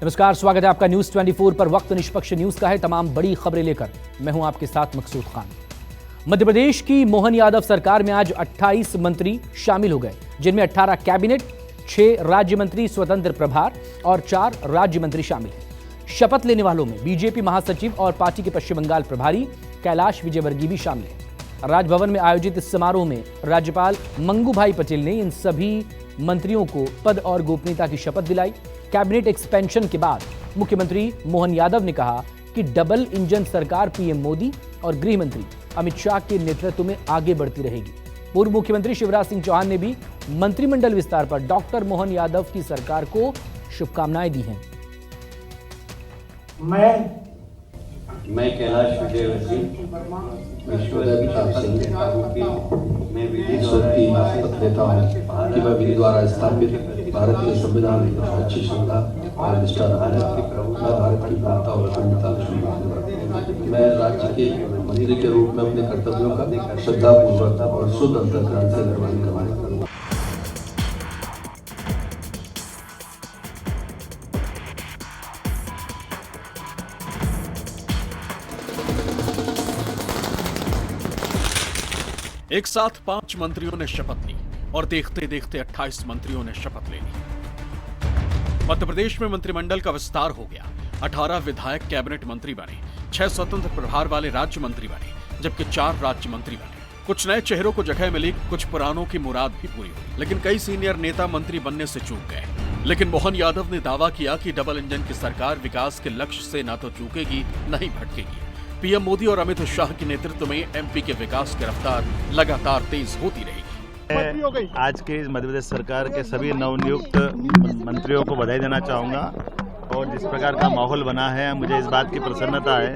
नमस्कार, स्वागत है आपका न्यूज 24 पर। वक्त निष्पक्ष न्यूज का है, तमाम बड़ी खबरें लेकर मैं हूं आपके साथ मकसूद खान। मध्य प्रदेश की मोहन यादव सरकार में आज 28 मंत्री शामिल हो गए, जिनमें 18 कैबिनेट, 6 राज्य मंत्री स्वतंत्र प्रभार और 4 राज्य मंत्री शामिल हैं। शपथ लेने वालों में बीजेपी महासचिव और पार्टी के पश्चिम बंगाल प्रभारी कैलाश विजयवर्गीय भी शामिल हैं। राजभवन में आयोजित इस समारोह में राज्यपाल मंगू भाई पटेल ने इन सभी मंत्रियों को पद और गोपनीयता की शपथ दिलाई। कैबिनेट एक्सपेंशन के बाद मुख्यमंत्री मोहन यादव ने कहा कि डबल इंजन सरकार पीएम मोदी और गृह मंत्री अमित शाह के नेतृत्व में आगे बढ़ती रहेगी। पूर्व मुख्यमंत्री शिवराज सिंह चौहान ने भी मंत्रिमंडल विस्तार पर डॉक्टर मोहन यादव की सरकार को शुभकामनाएं दी हैं। मैं कैलाश विजयवर्गीय मैं विधि द्वारा स्थापित भारतीय संविधान की अच्छी श्रद्धा और निष्ठा रखूंगा। भारत की प्रभुता और अखंडता मैं राज्य के मंत्री के रूप में अपने कर्तव्यों का श्रद्धापूर्वक और शुद्ध अंतःकरण से निर्वहन करवाऊंगा। एक साथ 5 मंत्रियों ने शपथ ली और देखते देखते 28 मंत्रियों ने शपथ ले ली। मध्य प्रदेश में मंत्रिमंडल का विस्तार हो गया। 18 विधायक कैबिनेट मंत्री बने, 6 स्वतंत्र प्रभार वाले राज्य मंत्री बने, जबकि 4 राज्य मंत्री बने। कुछ नए चेहरों को जगह मिली, कुछ पुरानों की मुराद भी पूरी हुई, लेकिन कई सीनियर नेता मंत्री बनने से चूक गए। लेकिन मोहन यादव ने दावा किया कि डबल इंजन की सरकार विकास के लक्ष्य से न तो चूकेगी न ही भटकेगी। पीएम मोदी और अमित शाह के नेतृत्व में एमपी के विकास की रफ्तार लगातार तेज होती रहेगी। आज के मध्य प्रदेश सरकार के सभी नवनियुक्त मंत्रियों को बधाई देना चाहूँगा और जिस प्रकार का माहौल बना है, मुझे इस बात की प्रसन्नता है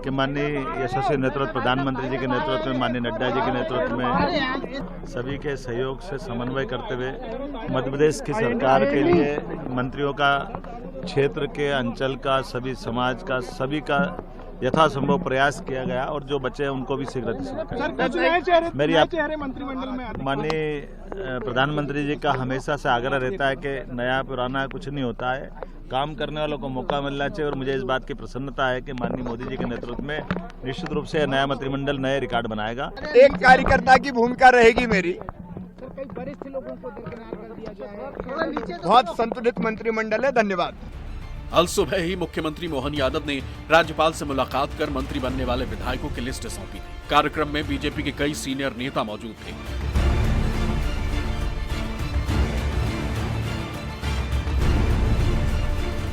कि माननीय यशस्वी नेतृत्व प्रधानमंत्री जी के नेतृत्व में, माननीय नड्डा जी के नेतृत्व में सभी के सहयोग से समन्वय करते हुए मध्य प्रदेश की सरकार के लिए मंत्रियों का, क्षेत्र के, अंचल का, सभी समाज का, सभी का यथासंभव प्रयास किया गया और जो बचे हैं उनको भी शीघ्र मेरी मंत्रिमंडल में माननीय प्रधानमंत्री जी का हमेशा से आग्रह रहता है कि नया पुराना कुछ नहीं होता है, काम करने वालों को मौका मिलना चाहिए। और मुझे इस बात की प्रसन्नता है कि माननीय मोदी जी के नेतृत्व में निश्चित रूप से नया मंत्रिमंडल नए रिकॉर्ड बनाएगा। एक कार्यकर्ता की भूमिका रहेगी मेरी। बहुत संतुलित मंत्रिमंडल है। धन्यवाद। कल सुबह ही मुख्यमंत्री मोहन यादव ने राज्यपाल से मुलाकात कर मंत्री बनने वाले विधायकों की लिस्ट सौंपी थी। कार्यक्रम में बीजेपी के कई सीनियर नेता मौजूद थे।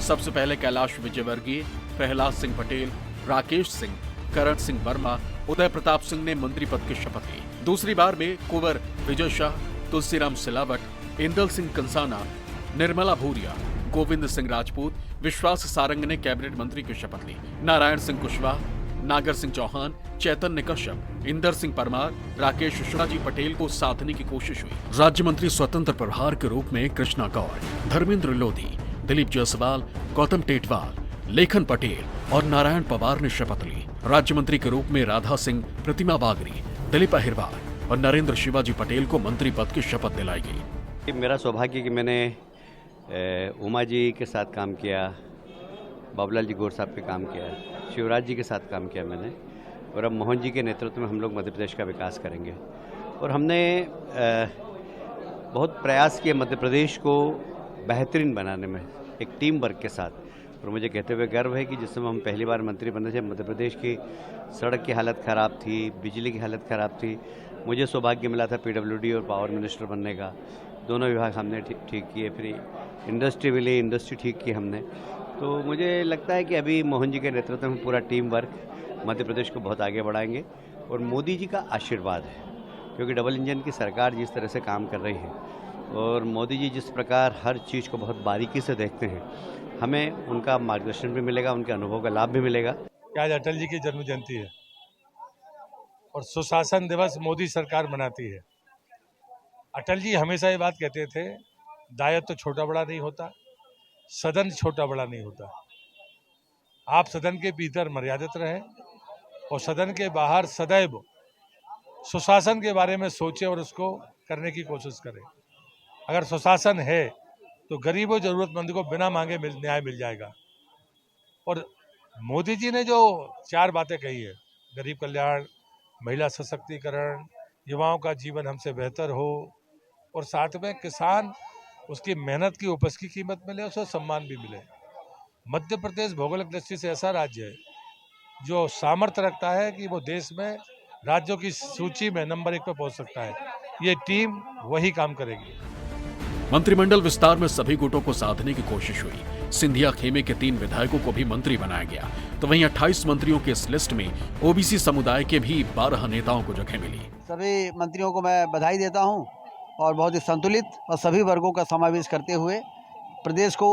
सबसे पहले कैलाश विजयवर्गीय, प्रहलाद सिंह पटेल, राकेश सिंह, करण सिंह वर्मा, उदय प्रताप सिंह ने मंत्री पद की शपथ ली। दूसरी बार में कुंवर विजय शाह, तुलसीराम सिलावट, इंदल सिंह कंसाना, निर्मला भूरिया, गोविंद सिंह राजपूत, विश्वास सारंग ने कैबिनेट मंत्री की शपथ ली। नारायण सिंह कुशवाहा, नागर सिंह चौहान, चैतन्य कश्यप, इंदर सिंह परमार, राकेश शिवाजी पटेल को साधने की कोशिश हुई। राज्य मंत्री स्वतंत्र प्रभार के रूप में कृष्णा गौड़, धर्मेंद्र लोधी, दिलीप जायसवाल, गौतम टेटवाल, लेखन पटेल और नारायण पवार ने शपथ ली। राज्य मंत्री के रूप में राधा सिंह, प्रतिमा बागरी, दिलीप अहिरवार और नरेंद्र शिवाजी पटेल को मंत्री पद की शपथ दिलाई गई। मेरा सौभाग्य कि मैंने उमा जी के साथ काम किया, बाबूलाल जी गौर साहब पे काम किया, शिवराज जी के साथ काम किया मैंने, और अब मोहन जी के नेतृत्व में हम लोग मध्य प्रदेश का विकास करेंगे। और हमने बहुत प्रयास किए मध्य प्रदेश को बेहतरीन बनाने में, एक टीम वर्क के साथ। और मुझे कहते हुए गर्व है कि जिस समय हम पहली बार मंत्री बने थे, मध्य प्रदेश की सड़क की हालत ख़राब थी, बिजली की हालत ख़राब थी। मुझे सौभाग्य मिला था पीडब्ल्यूडी और पावर मिनिस्टर बनने का। दोनों विभाग हमने ठीक किए। फिर इंडस्ट्री मिली, इंडस्ट्री ठीक की हमने। तो मुझे लगता है कि अभी मोहन जी के नेतृत्व में पूरा टीम वर्क मध्य प्रदेश को बहुत आगे बढ़ाएंगे। और मोदी जी का आशीर्वाद है, क्योंकि डबल इंजन की सरकार जिस तरह से काम कर रही है और मोदी जी जिस प्रकार हर चीज़ को बहुत बारीकी से देखते हैं, हमें उनका मार्गदर्शन भी मिलेगा, उनके अनुभव का लाभ भी मिलेगा। आज अटल जी की जन्म जयंती है और सुशासन दिवस मोदी सरकार मनाती है। अटल जी हमेशा ये बात कहते थे, दायित्व तो छोटा बड़ा नहीं होता, सदन छोटा बड़ा नहीं होता। आप सदन के भीतर मर्यादित रहें और सदन के बाहर सदैव सुशासन के बारे में सोचें और उसको करने की कोशिश करें। अगर सुशासन है तो गरीबों जरूरतमंद को बिना मांगे न्याय मिल जाएगा। और मोदी जी ने जो 4 बातें कही है, गरीब कल्याण, महिला सशक्तिकरण, युवाओं का जीवन हमसे बेहतर हो, और साथ में किसान उसकी मेहनत की उपज की कीमत मिले, उसको सम्मान भी मिले। मध्य प्रदेश भौगोलिक दृष्टि से ऐसा राज्य है जो सामर्थ्य रखता है कि वो देश में राज्यों की सूची में नंबर 1 पर पहुंच सकता है। ये टीम वही काम करेगी। मंत्रिमंडल विस्तार में सभी गुटों को साधने की कोशिश हुई। सिंधिया खेमे के 3 विधायकों को भी मंत्री बनाया गया, तो वहीं 28 मंत्रियों की इस लिस्ट में ओबीसी समुदाय के भी 12 नेताओं को जगह मिली। सभी मंत्रियों को मैं बधाई देता हूं और बहुत ही संतुलित और सभी वर्गों का समावेश करते हुए प्रदेश को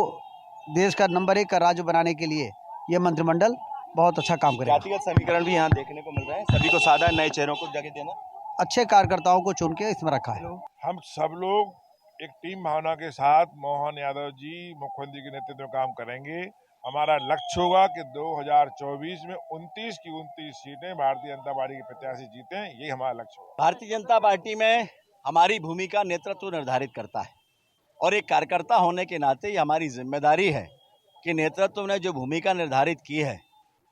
देश का नंबर 1 का राज्य बनाने के लिए ये मंत्रिमंडल बहुत अच्छा काम करेगा। जातिगत समीकरण भी यहाँ देखने को मिल रहा है, सभी को साधा, नए चेहरों को जगह देना, अच्छे कार्यकर्ताओं को चुन के इसमें रखा है। हम सब लोग एक टीम भावना के साथ मोहन यादव जी मुख्यमंत्री के नेतृत्व में काम करेंगे। हमारा लक्ष्य होगा कि 2024 में 29 की 29 सीटें भारतीय जनता पार्टी के प्रत्याशी जीतें, यही हमारा लक्ष्य होगा। भारतीय जनता पार्टी में हमारी भूमिका नेतृत्व निर्धारित करता है और एक कार्यकर्ता होने के नाते ये हमारी जिम्मेदारी है कि नेतृत्व ने जो भूमिका निर्धारित की है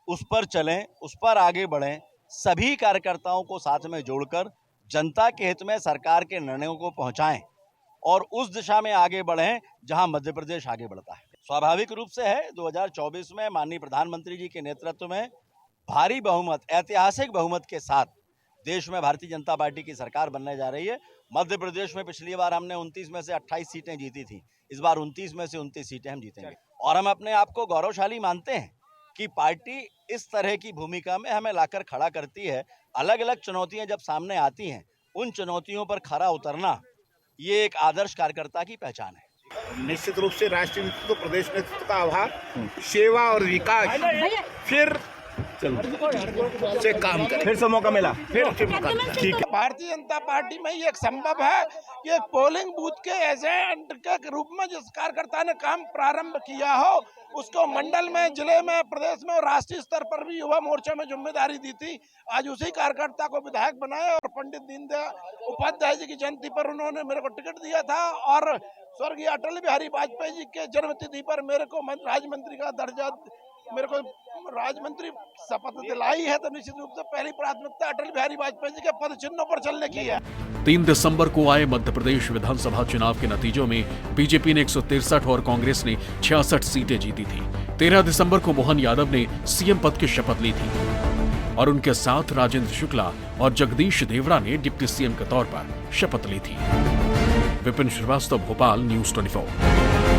उस पर चलें, उस पर आगे बढ़ें, सभी कार्यकर्ताओं को साथ में जोड़कर जनता के हित में सरकार के निर्णयों को पहुंचाएं और उस दिशा में आगे बढ़ें जहां मध्य प्रदेश आगे बढ़ता है। स्वाभाविक रूप से है 2024 में माननीय प्रधानमंत्री जी के नेतृत्व में भारी बहुमत, ऐतिहासिक बहुमत के साथ देश में भारतीय जनता पार्टी की सरकार बनने जा रही है। मध्य प्रदेश में पिछली बार हमने 29 में से 28 सीटें जीती थी, इस बार 29 में से 29 सीटें हम जीतेंगे और हम अपने आप को गौरवशाली मानते हैं कि पार्टी इस तरह की भूमिका में हमें लाकर खड़ा करती है। अलग अलग चुनौतियां जब सामने आती हैं, उन चुनौतियों पर खरा उतरना ये एक आदर्श कार्यकर्ता की पहचान है। निश्चित रूप से राष्ट्रीय नेतृत्व, प्रदेश नेतृत्व का आभार, सेवा और विकास, फिर से काम करें, फिर से मौका मिला, फिर मौका मिला। ठीक है। भारतीय जनता पार्टी में ये एक संभव है कि एक पोलिंग बूथ के एजेंट के रूप में जिस कार्यकर्ता ने काम प्रारंभ किया हो उसको मंडल में, जिले में, प्रदेश में और राष्ट्रीय स्तर पर भी युवा मोर्चा में जिम्मेदारी दी थी। आज उसी कार्यकर्ता को विधायक बनाया और पंडित दीनदयाल उपाध्याय जी की जयंती पर उन्होंने मेरे को टिकट दिया था और स्वर्गीय अटल बिहारी वाजपेयी जी के जन्मतिथि पर मेरे को राज्य मंत्री का दर्जा, मेरे को राज्य मंत्री शपथ दिलाई है, तो निश्चित रूप से पहली प्राथमिकता अटल बिहारी वाजपेयी जी के पद चिन्हों पर चलने की है। 3 दिसंबर को आए मध्य प्रदेश विधानसभा चुनाव के नतीजों में बीजेपी ने 163 और कांग्रेस ने 66 सीटें जीती थी। 13 दिसंबर को मोहन यादव ने सीएम पद की शपथ ली थी और उनके साथ राजेंद्र शुक्ला और जगदीश देवड़ा ने डिप्टी सीएम के तौर पर शपथ ली थी। विपिन श्रीवास्तव, भोपाल, न्यूज़ 24।